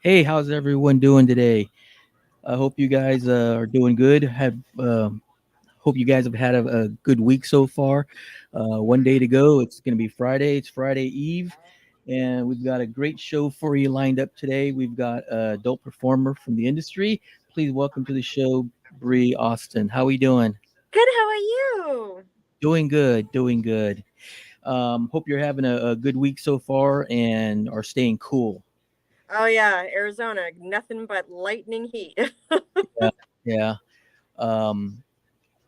Hey, how's everyone doing today? I hope you guys are doing good. Hope you guys have had a good week so far. One day to go. It's going to be Friday. It's Friday Eve, and we've got a great show for you lined up today. We've got an adult performer from the industry. Please welcome to the show, Bre Austin. How are we doing? Good, how are you? Doing good. Doing good. Hope you're having a good week so far and are staying cool. Oh yeah, Arizona, nothing but lightning heat. Yeah. Yeah. Um,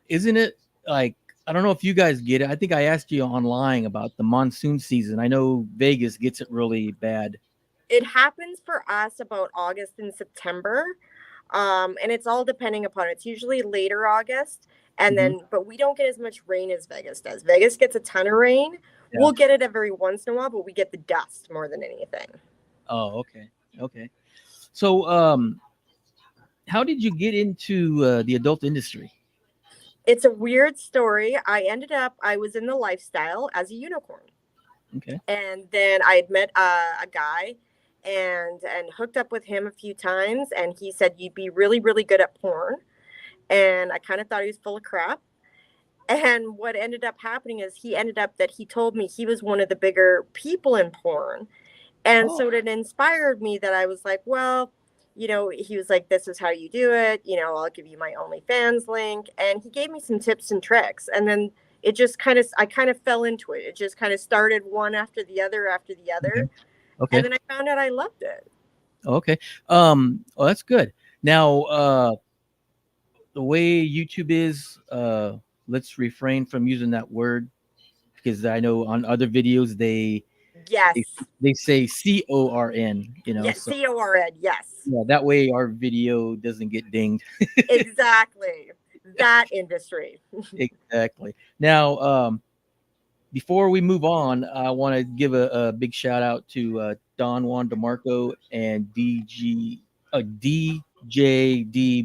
isn't it like I don't know if you guys get it. I think I asked you online about the monsoon season. I know Vegas gets it really bad. It happens for us about August and September. And it's all depending upon it's usually later August. And Hmm. then but we don't get as much rain as Vegas does. Vegas gets a ton of rain. Yeah. We'll get it every once in a while, but we get the dust more than anything. Oh, okay. Okay. So, how did you get into the adult industry? It's a weird story. I was in the lifestyle as a unicorn. Okay. And then I had met a guy and hooked up with him a few times, and he said you'd be really good at porn, and I kind of thought he was full of crap. And what ended up happening is he told me he was one of the bigger people in porn, and Oh, so it inspired me that I was like, well, he was like, this is how you do it. I'll give you my OnlyFans link. And he gave me some tips and tricks. And then I kind of fell into it. It just kind of started one after the okay. other. And Okay. then I found out I loved it. Okay. Well, that's good. Now, the way YouTube is, let's refrain from using that word because I know on other videos they, Yes. they say CORN, Yes. so CORN. Yes. yeah, that way our video doesn't get dinged. Exactly. That industry. Exactly. Now, before we move on, I want to give a big shout out to Don Juan DeMarco and DJD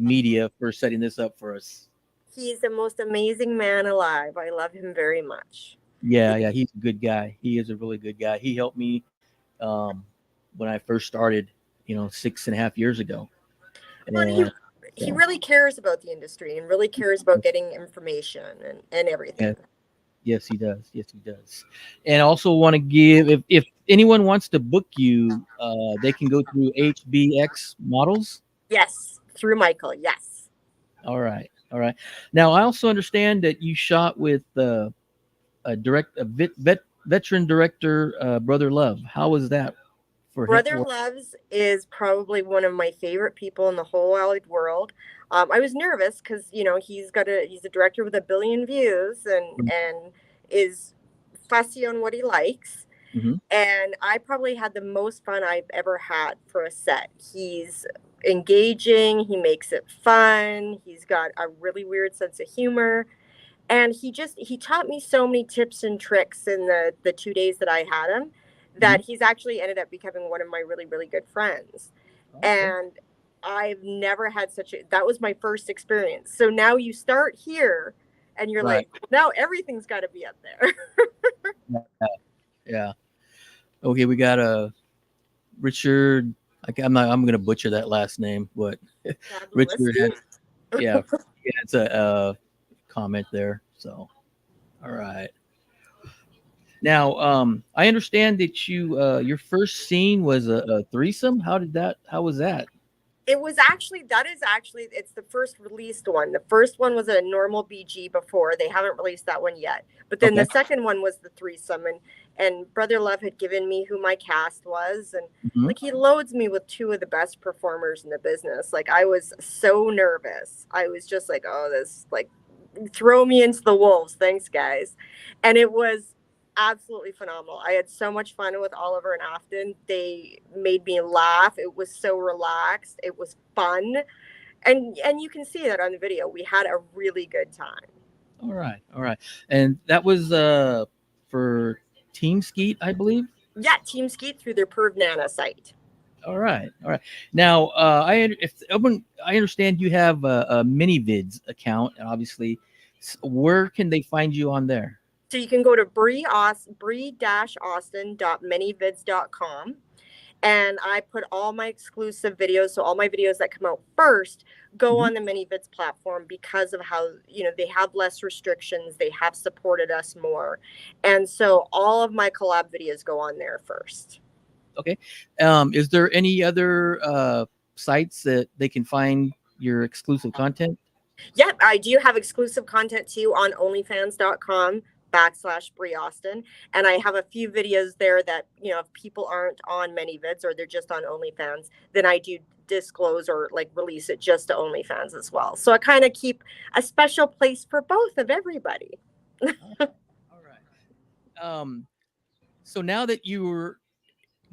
Media for setting this up for us. He's the most amazing man alive. I love him very much. Yeah, yeah, he's a good guy. He is a really good guy. He helped me um, when I first started, 6.5 years ago. Well, And he yeah, really cares about the industry and really cares about getting information and yeah, everything. yes, he does. Yes, he does. And also want to give if anyone wants to book you, they can go through HBX Models. Yes, through Michael. Yes. All right, all right. Now I also understand that you shot with veteran director, Brother Love. How was that for him? Brother Loves is probably one of my favorite people in the whole wide world. I was nervous because he's a director with a billion views and is fussy on what he likes. Mm-hmm. And I probably had the most fun I've ever had for a set. He's engaging, he makes it fun, he's got a really weird sense of humor. And he taught me so many tips and tricks in the 2 days that I had him Mm-hmm. that he's actually ended up becoming one of my really good friends. Okay. And I've never had such a that was my first experience. So now you start here and you're Right. like, now everything's got to be up there. Yeah. Yeah. Okay, we got a Richard. I'm not. I'm gonna butcher that last name, but Richard Whiskey. yeah, it's a comment there. So, all right. Now, I understand that your first scene was a threesome. How was that? It's the first released one. The first one was a normal BG before. They haven't released that one yet. But then the Okay. second one was the threesome, and Brother Love had given me who my cast was, and Hmm. like he loads me with two of the best performers in the business. Like I was so nervous. I was just like, oh, this like throw me into the wolves. Thanks, guys. And it was absolutely phenomenal. I had so much fun with Oliver and Afton. They made me laugh. It was so relaxed. It was fun. And you can see that on the video. We had a really good time. All right. All right. And that was for Team Skeet, I believe. Yeah, Team Skeet through their Perv Nana site. All right. All right. Now, I understand you have a mini vids account, and obviously, where can they find you on there? So you can go to Bre-Austin.manyvids.com. and I put all my exclusive videos, so all my videos that come out first go Mhm. on the ManyVids platform because of how, they have less restrictions, they have supported us more. And so all of my collab videos go on there first. Okay. Is there any other sites that they can find your exclusive content? Yep, I do have exclusive content too on onlyfans.com/Bre Austin. And I have a few videos there that, if people aren't on ManyVids or they're just on OnlyFans, then I do disclose or like release it just to OnlyFans as well. So I kind of keep a special place for both of everybody. All all right. So now that you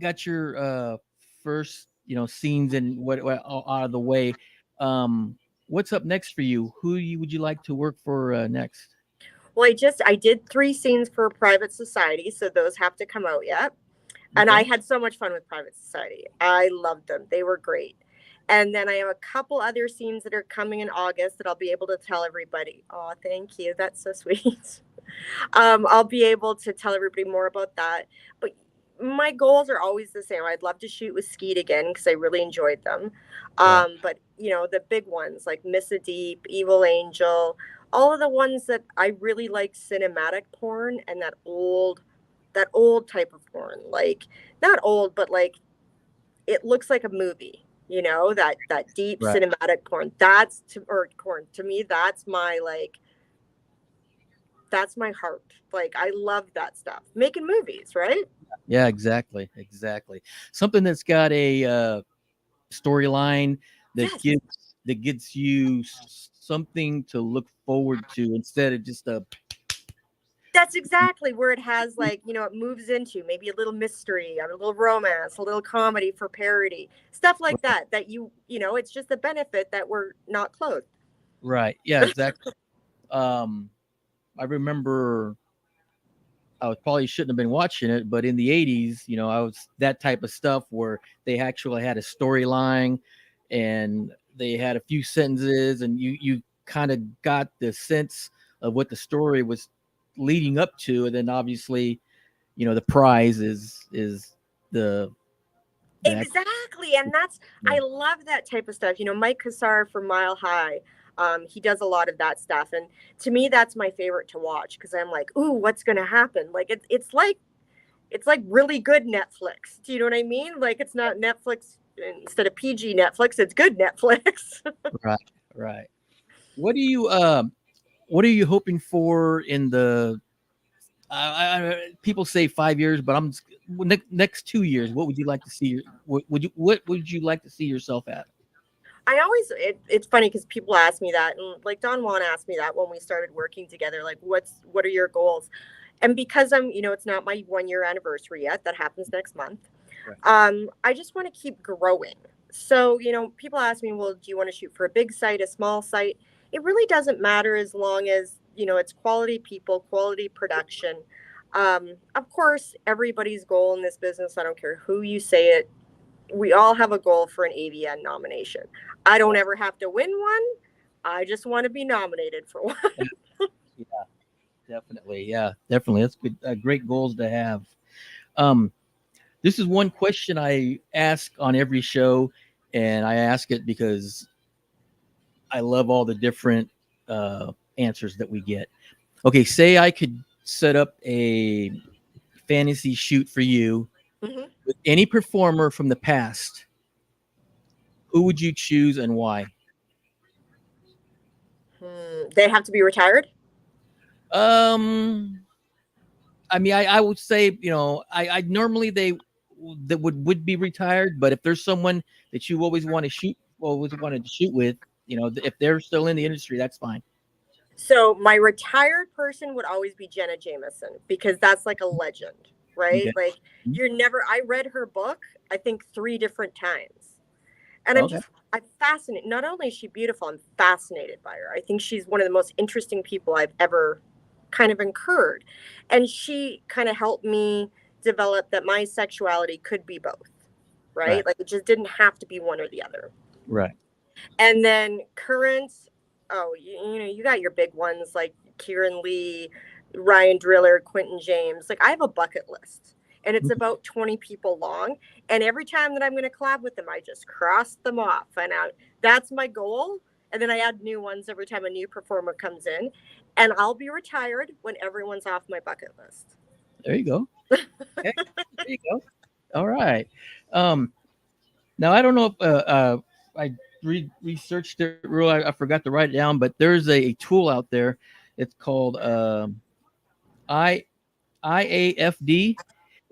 got your first, scenes and what out of the way, um, what's up next for you? Would you like to work for next? Well, I did 3 scenes for Private Society, so those have to come out yet. And I Okay. had so much fun with Private Society. I loved them. They were great. And then I have a couple other scenes that are coming in August that I'll be able to tell everybody. Oh, thank you. That's so sweet. I'll be able to tell everybody more about that. But my goals are always the same. I'd love to shoot with Skeet again because I really enjoyed them. Right. But the big ones like Miss a Deep, Evil Angel, all of the ones that I really like cinematic porn and that old type of porn. Like not old, but like it looks like a movie. That deep Right. cinematic porn. That's to or porn to me. That's my heart. Like I love that stuff. Making movies, right? Yeah. Exactly. Exactly. Something that's got a storyline Yes. that gets you something to look forward to instead of just a. That's exactly where it has like, it moves into maybe a little mystery, a little romance, a little comedy for parody, stuff like that. It's just a benefit that we're not clothed. Right. Yeah. Exactly. Um, I remember I was probably shouldn't have been watching it, but in the '80s, I was that type of stuff where they actually had a storyline, and they had a few sentences, and you kind of got the sense of what the story was leading up to, and then obviously, the prize is the the Exactly. And yeah. I love that type of stuff. Mike Cassar from Mile High, he does a lot of that stuff. And to me, that's my favorite to watch because I'm like, ooh, what's going to happen? Like, it's like really good Netflix. Do you know what I mean? Like, it's not Netflix instead of PG Netflix, it's good Netflix. Right, right. What do you what are you hoping for in the people say 5 years, but I'm next 2 years. What would you like to see? What would you like to see yourself at? It's funny because people ask me that, and like Don Juan asked me that when we started working together, like, what are your goals? And because it's not my 1 year anniversary yet, that happens next month. Right. I just want to keep growing. So, people ask me, well, do you want to shoot for a big site, a small site? It really doesn't matter as long as, it's quality people, quality production. Of course, everybody's goal in this business, I don't care who you say it, we all have a goal for an AVN nomination. I don't Right. ever have to win one. I just want to be nominated for one. Yeah, definitely. Yeah, definitely. That's good. Great goals to have. Um, this is one question I ask on every show, and I ask it because I love all the different answers that we get. Okay, say I could set up a fantasy shoot for you Mhm. with any performer from the past. Who would you choose and why? They have to be retired. Um, I mean, I would say, I normally they that would be retired, but if there's someone that you always wanted to shoot with, if they're still in the industry, that's fine. So my retired person would always be Jenna Jameson because that's like a legend, right? Okay. Like I read her book, I think 3 different times. And Okay. I'm fascinated. Not only is she beautiful, I'm fascinated by her. I think she's one of the most interesting people I've ever kind of incurred. And she kind of helped me develop that my sexuality could be both, right? Right. Like it just didn't have to be one or the other. Right. And then current, oh, you got your big ones like Kieran Lee, Ryan Driller, Quentin James. Like I have a bucket list. and it's about 20 people long. And every time that I'm going to collab with them, I just cross them off. And that's my goal. And then I add new ones every time a new performer comes in. And I'll be retired when everyone's off my bucket list. There you go. Okay, there you go. All right. Um, Now I don't know if I researched it real. I forgot to write it down, but there's a tool out there. It's called I IAFD,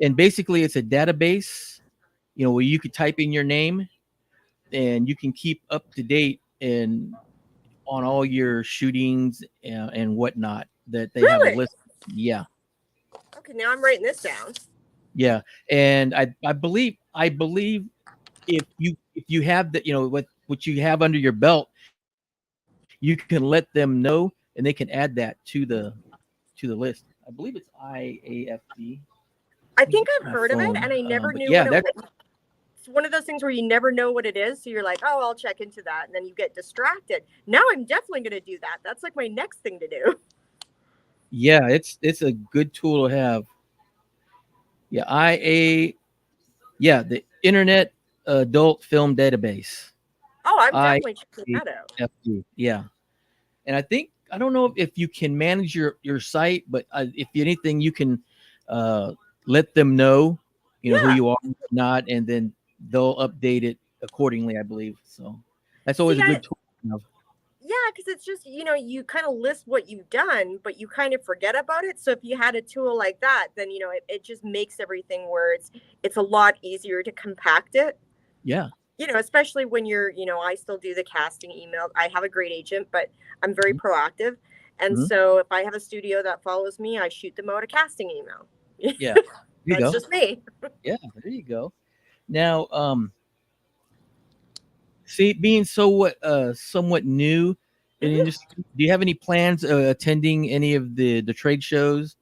and basically it's a database. Where you could type in your name, and you can keep up to date and on all your shootings and whatnot. That they have a Really? list. Yeah, Okay, now I'm writing this down. yeah, and I believe if you have the what you have under your belt, you can let them know and they can add that to the list. I believe it's IAFD. Let I me get think to I've my heard of it, phone. and I never But knew yeah, what it that's was. It's one of those things where you never know what it is. So you're like, oh, I'll check into that. And then you get distracted. Now I'm definitely going to do that. That's like my next thing to do. yeah, it's a good tool to have. Yeah, the Internet Adult Film Database. Oh, I'm definitely checking that out. IAFD. Yeah, and I don't know if you can manage your site, but if anything, you can uh, let them know, who Yeah. you are, and not, and then they'll update it accordingly. I believe so. That's always See, a good tool to have. yeah, because it's just, you kind of list what you've done, but you kind of forget about it. So if you had a tool like that, then, it just makes everything where it's a lot easier to compact it. Yeah. Especially when I still do the casting email. I have a great agent, but I'm very proactive. And Hmm. so if I have a studio that follows me, I shoot them out a casting email. Yeah. There you That's go. just me. Yeah. There you go. Now, see, being somewhat new in the Mhm. industry, do you have any plans attending any of the trade shows?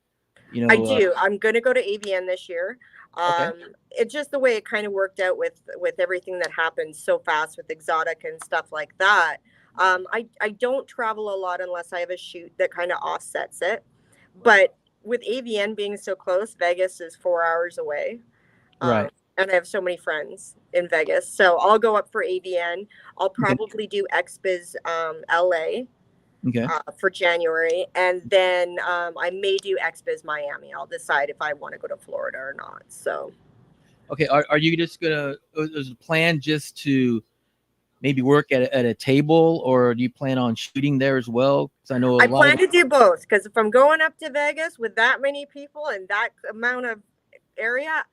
You I know. do. I'm going to go to AVN this year. Okay. It's just the way it kind of worked out with everything that happened so fast with exotic and stuff like that. I don't travel a lot unless I have a shoot that kind of offsets it. But with AVN being so close, Vegas is 4 hours away. Um, Right. and I have so many friends in Vegas. So I'll go up for AVN. I'll Okay. probably do XBiz LA Okay. for January. And then I may do XBiz Miami. I'll decide if I want to go to Florida or not. So Okay. Are you just gonna? Is the plan just to maybe work at a table, or do you plan on shooting there as well? Because I know a I lot of plan to do both because if I'm going up to Vegas with that many people and that amount of area,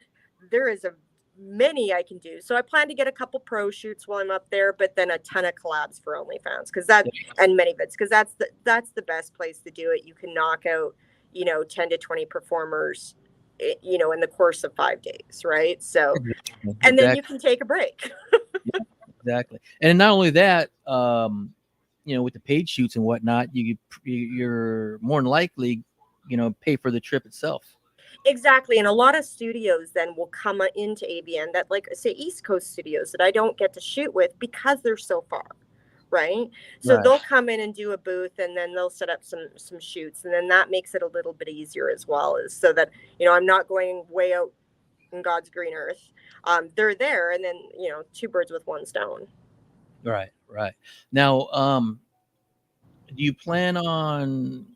there is a many I can do. So I plan to get a couple pro shoots while I'm up there, but then a ton of collabs for OnlyFans because that and many bits because that's the best place to do it. You can knock out 10 to 20 performers in the course of 5 days, right? So exactly, and then you exactly, can take a break. yeah, exactly. And not only that, with the paid shoots and whatnot, you're more than likely, pay for the trip itself. Exactly. And a lot of studios then will come into AVN that, like, say, East Coast studios that I don't get to shoot with because they're so far. Right. So Right. they'll come in and do a booth and then they'll set up some shoots. And then that makes it a little bit easier as well, is so that, I'm not going way out in God's green earth. They're there and then, two birds with one stone. Right. Right. Now, do you plan on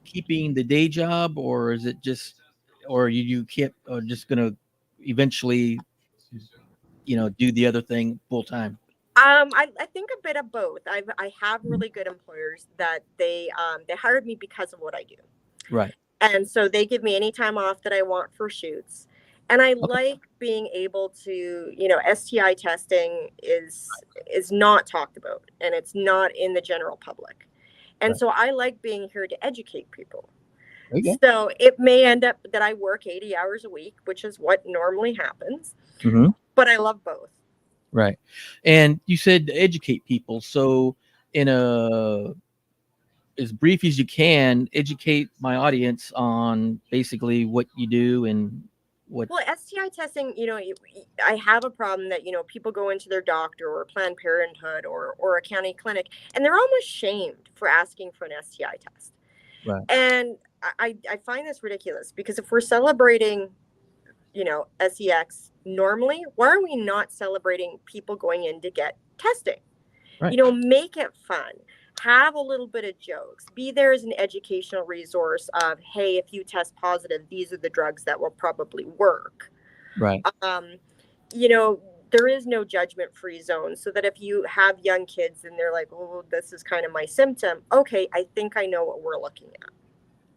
keeping the day job, or is it just, or you keep, or just gonna eventually, do the other thing full time? I think a bit of both. I have really good employers that they hired me because of what I do. Right. And so they give me any time off that I want for shoots. And I Okay. like being able to, STI testing is not talked about and it's not in the general public. And Right. so I like being here to educate people. There you go. So it may end up that I work 80 hours a week, which is what normally happens, Hmm. but I love both. Right. And you said to educate people. So, in a as brief as you can, educate my audience on basically what you do and what. Well, STI testing, I have a problem that, people go into their doctor or Planned Parenthood or a county clinic and they're almost shamed for asking for an STI test. Right. And I find this ridiculous because if we're celebrating sex normally, why are we not celebrating people going in to get testing? Right. Make it fun, have a little bit of jokes, be there as an educational resource of, hey, if you test positive, these are the drugs that will probably work. Right. um, you know, there is no judgment free zone, so that if you have young kids and they're like, oh, this is kind of my symptom, okay, I think I know what we're looking at.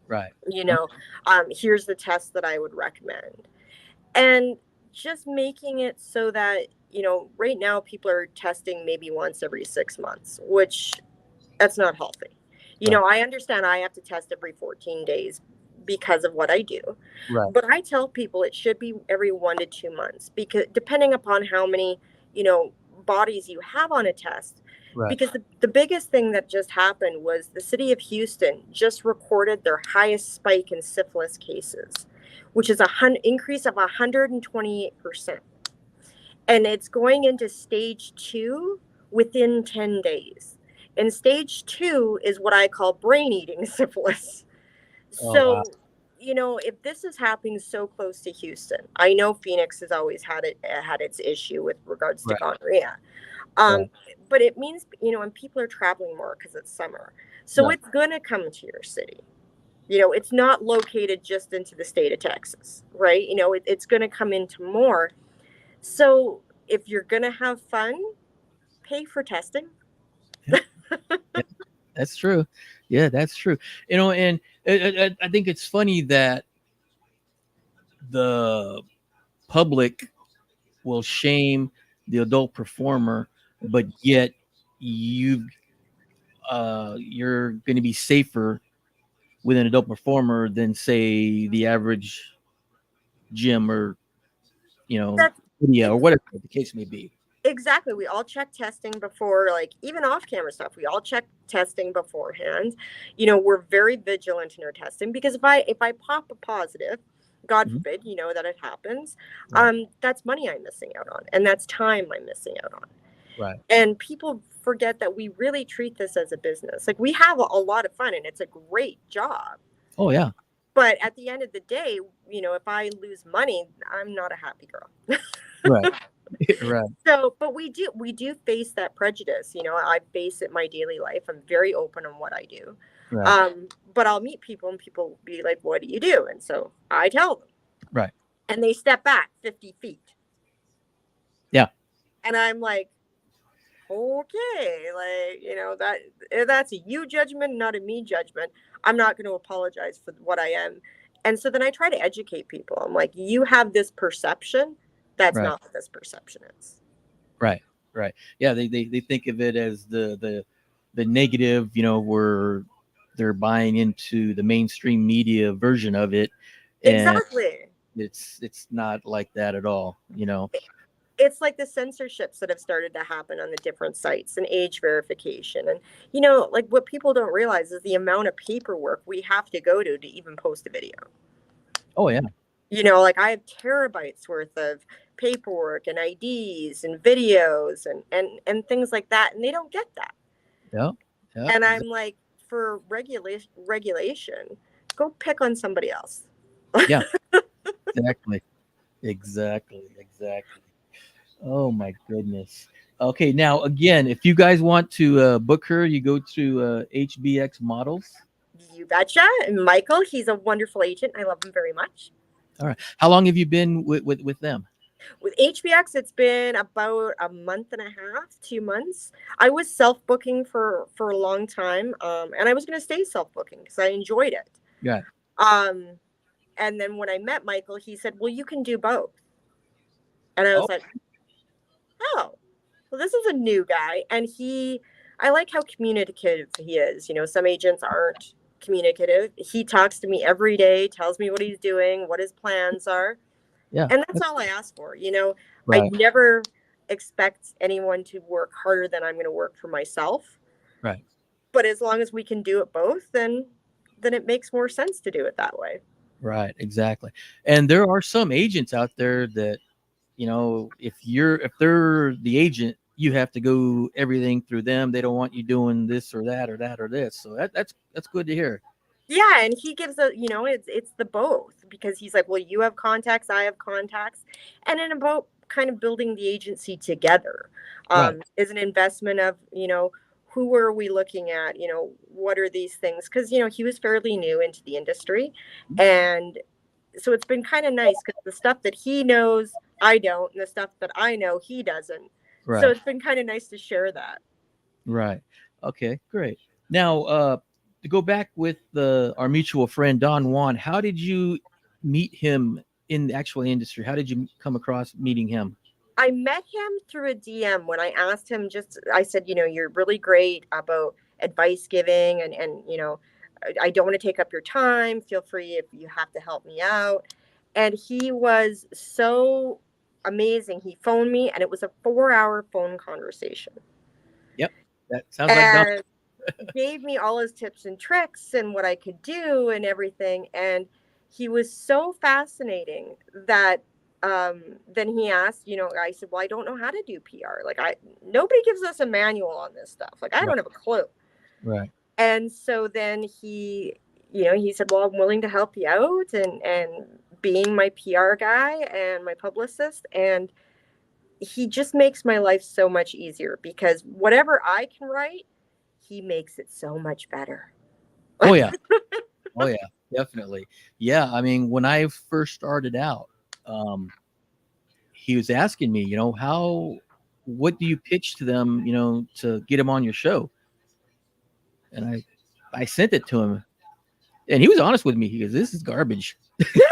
Right. you know Okay. Here's the test that I would recommend. And just making it so that, right now people are testing maybe once every 6 months, which that's not healthy. Right. I understand I have to test every 14 days because of what I do. Right. But I tell people it should be every 1 to 2 months, because depending upon how many, you know, bodies you have on a test. Right. Because the biggest thing that just happened was the city of Houston just recorded their highest spike in syphilis cases, which is increase of 128%. And it's going into stage 2 within 10 days. And stage 2 is what I call brain eating syphilis. Oh wow. So, if this is happening so close to Houston, I know Phoenix has always had its issue with regards to Right. gonorrhea. Um, Right. but it means, and people are traveling more because it's summer. So Right. it's going to come to your city. It's not located just into the state of Texas, right? It's going to come into more. So if you're going to have fun, pay for testing. Yeah. Yeah. That's true. Yeah, that's true. And I think it's funny that the public will shame the adult performer, but yet you're going to be safer with an adult performer than say the average gym or That's yeah, or ex- whatever the case may be. exactly. We all check testing before, like even off camera stuff. We all check testing beforehand. We're very vigilant in our testing, because if I pop a positive, God Mhm. forbid, that it happens, Right. that's money I'm missing out on, and that's time I'm missing out on. Right. And people forget that we really treat this as a business. Like, we have a lot of fun and it's a great job. Oh yeah. But at the end of the day, if I lose money, I'm not a happy girl. Right. Right. So, but we do face that prejudice. I face it in my daily life. I'm very open on what I do. Right. But I'll meet people and people will be like, what do you do? And so I tell them, Right. and they step back 50 feet. Yeah. And I'm like, okay, like, that's a you judgment, not a me judgment. I'm not going to apologize for what I am. And so then I try to educate people. I'm like, you have this perception. That's Right. not what this perception is. Right. Right. Yeah. They think of it as the negative. Where they're buying into the mainstream media version of it, and Exactly. it's not like that at all. It's like the censorships that have started to happen on the different sites, and age verification. And, like, what people don't realize is the amount of paperwork we have to go to even post a video. Oh yeah. Like, I have terabytes worth of paperwork and IDs and videos and things like that, and they don't get that. Yeah. Yeah. And I'm like, for regulation, go pick on somebody else. Yeah. Exactly. Exactly. Exactly. Oh my goodness. Okay, now again, if you guys want to book her, you go to HBX Models. You betcha. And Michael, he's a wonderful agent. I love him very much. All right. How long have you been with them? With HBX, it's been about a month and a half, 2 months. I was self booking for a long time, and I was going to stay self booking because I enjoyed it. Yeah. Um, and then when I met Michael, he said, "Well, you can do both," and I Oh, was like, "Oh, well, this is a new guy." And I like how communicative he is. Some agents aren't communicative. He talks to me every day, tells me what he's doing, what his plans are. yeah. And that's all I ask for. I Right. never expect anyone to work harder than I'm going to work for myself. Right. But as long as we can do it both, then it makes more sense to do it that way. Right. Exactly. And there are some agents out there that if they're the agent, you have to go everything through them. They don't want you doing this or that or that or this. So that's good to hear. Yeah, and he gives a, it's the both, because he's like, well, you have contacts, I have contacts, and then about kind of building the agency together, Right. is an investment of, who are we looking at, what are these things, because he was fairly new into the industry, and so it's been kind of nice because the stuff that he knows I don't, and the stuff that I know he doesn't. So Right. it's been kind of nice to share that. Right. Okay, great. Now, to go back with our mutual friend Don Juan, how did you meet him in the actual industry? How did you come across meeting him? I met him through a DM when I asked him, I said, you're really great about advice giving, and I don't want to take up your time. Feel free if you have to help me out. And he was so amazing. He phoned me, and it was a 4-hour phone conversation. Yep, that sounds like Don. And gave me all his tips and tricks and what I could do and everything. And he was so fascinating that then he asked, I said, well, I don't know how to do PR. Like, nobody gives us a manual on this stuff. Like, I Right. don't have a clue. Right. And so then he said, well, I'm willing to help you out, and being my PR guy and my publicist. And he just makes my life so much easier, because whatever I can write, he makes it so much better. Oh yeah. Oh yeah. Definitely. Yeah. I mean, when I first started out, um, he was asking me, what do you pitch to them, to get them on your show? And I sent it to him, and he was honest with me. He goes, "This is garbage." let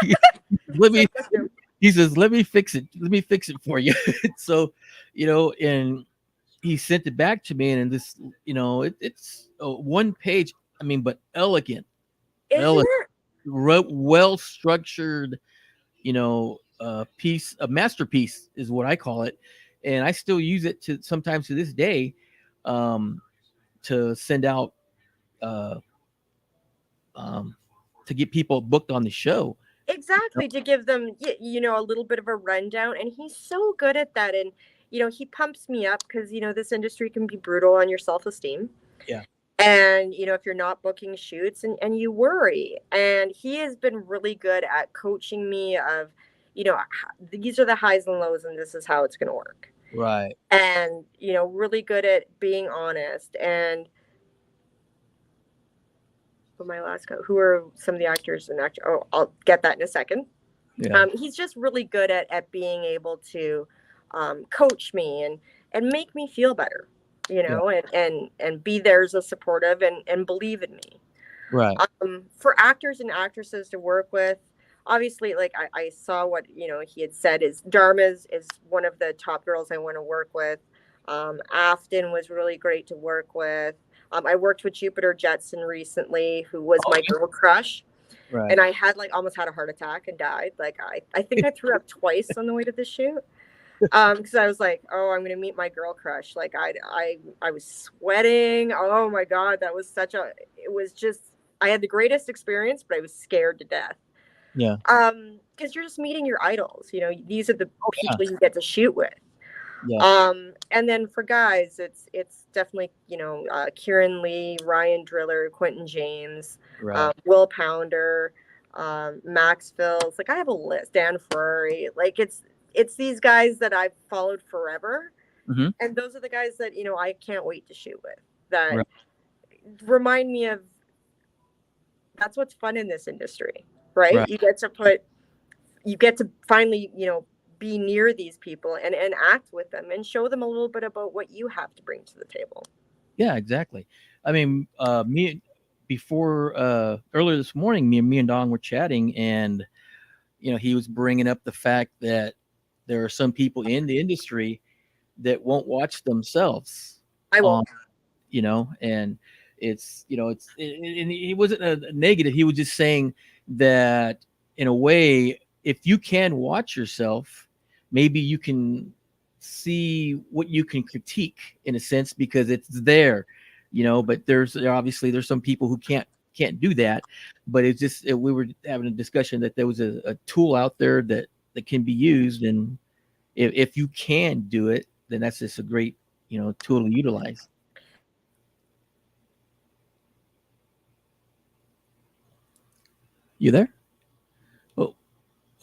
So me good of him. He says, "Let me fix it. Let me fix it for you." So, and he sent it back to me, and this, it's a one page. I mean, but elegant, Isn't elegant, it? well structured. Piece, a masterpiece is what I call it, and I still use it to sometimes to this day, um, to send out, uh, um, to get people booked on the show. Exactly, to give them, a little bit of a rundown. And he's so good at that. And, he pumps me up, because, this industry can be brutal on your self esteem. Yeah. And, if you're not booking shoots, and you worry. And he has been really good at coaching me of, these are the highs and lows, and this is how it's going to work. Right. And, really good at being honest. And my last who are some of the actors and actors? Oh, I'll get that in a second. Yeah. He's just really good at being able to coach me and make me feel better, Yeah. and be there as a supportive, and believe in me. Right. For actors and actresses to work with, obviously, like, I saw what he had said is Dharma is one of the top girls I want to work with. Afton was really great to work with. I worked with Jupiter Jetson recently, who was Oh, my girl crush, right. and I had, like, almost had a heart attack and died. Like, I think I threw up twice on the way to the shoot. Because I was like, oh, I'm gonna meet my girl crush. Like, I was sweating. Oh my god, that was it was just, I had the greatest experience, but I was scared to death. Yeah. Because you're just meeting your idols. These are the Oh, yeah. people you get to shoot with. Yeah. And then for guys, it's definitely, Kieran Lee, Ryan Driller, Quentin James, Right. Will Pounder, Max Phils. Like, I have a list. Dan Ferrari. Like, it's these guys that I've followed forever, Hmm. and those are the guys that I can't wait to shoot with. That Right. remind me of, that's what's fun in this industry, right? Right. You get to finally, be near these people, and act with them, and show them a little bit about what you have to bring to the table. Yeah. Exactly. I mean, me before earlier this morning, me and Don were chatting, and he was bringing up the fact that there are some people in the industry that won't watch themselves I on, won't. and and he wasn't a negative. He was just saying that in a way, if you can watch yourself, maybe you can see what you can critique in a sense because it's there, but obviously there's some people who can't do that. But it's just we were having a discussion that there was a tool out there that can be used, and if you can do it, then that's just a great tool to utilize. You there? Oh,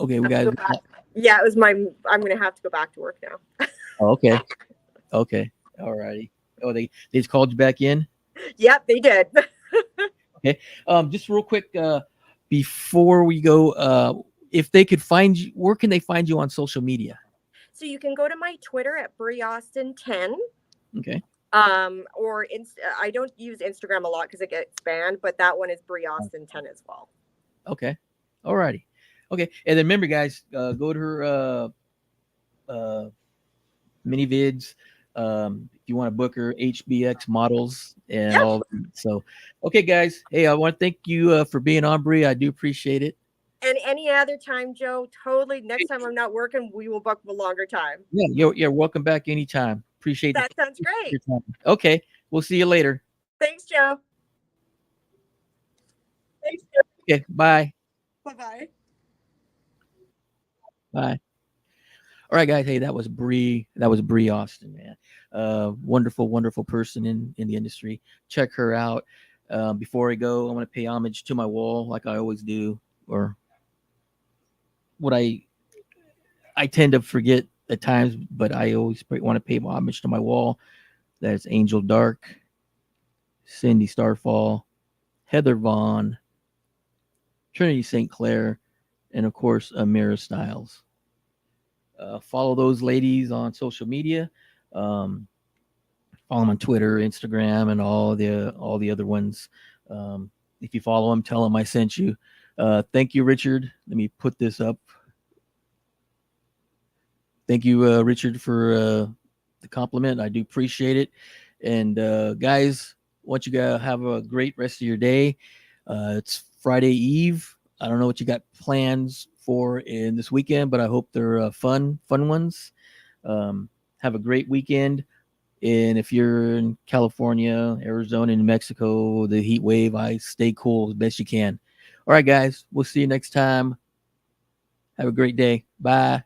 okay. We Have to go guys. back. Yeah, it was my. I'm gonna have to go back to work now. Oh, okay. Okay. All righty. Oh, they just called you back in. Yep, they did. Okay. Just real quick, before we go, if they could find you, where can they find you on social media? So you can go to my Twitter at Bre Austin 10. Okay. Or I don't use Instagram a lot because it gets banned, but that one is Bre Austin 10 as well. Okay. All righty. Okay. And then remember, guys, go to her mini vids. If you want to book her HBX models and Yep. all that. So, okay, guys. Hey, I want to thank you for being on, Bree. I do appreciate it. And any other time, Joe, totally. Next time I'm not working, we will book a longer time. Yeah, you're welcome back anytime. Appreciate That sounds your great. time. Okay, we'll see you later. Thanks, Joe. Thanks, Joe. Okay, bye. Bye bye. Bye. All right, guys. Hey, that was Bree. That was Bree Austin, man. Wonderful, wonderful person in the industry. Check her out. Before I go, I want to pay homage to my wall, like I always do, or what I tend to forget at times, but I always want to pay homage to my wall. That's Angel Dark, Cindy Starfall, Heather Vaughn, Trinity St. Clair, and of course, Amira Styles. Follow those ladies on social media. Um, Follow them on Twitter, Instagram, and all the other ones. If you follow them, tell them I sent you. Thank you, Richard. Let me put this up. Thank you, Richard, for the compliment. I do appreciate it. And guys, want you to have a great rest of your day. It's Friday Eve. I don't know what you got plans for in this weekend, but I hope they're fun ones. Have a great weekend. And if you're in California, Arizona, New Mexico, the heat wave, I stay cool as best you can. All right, guys, we'll see you next time. Have a great day. Bye.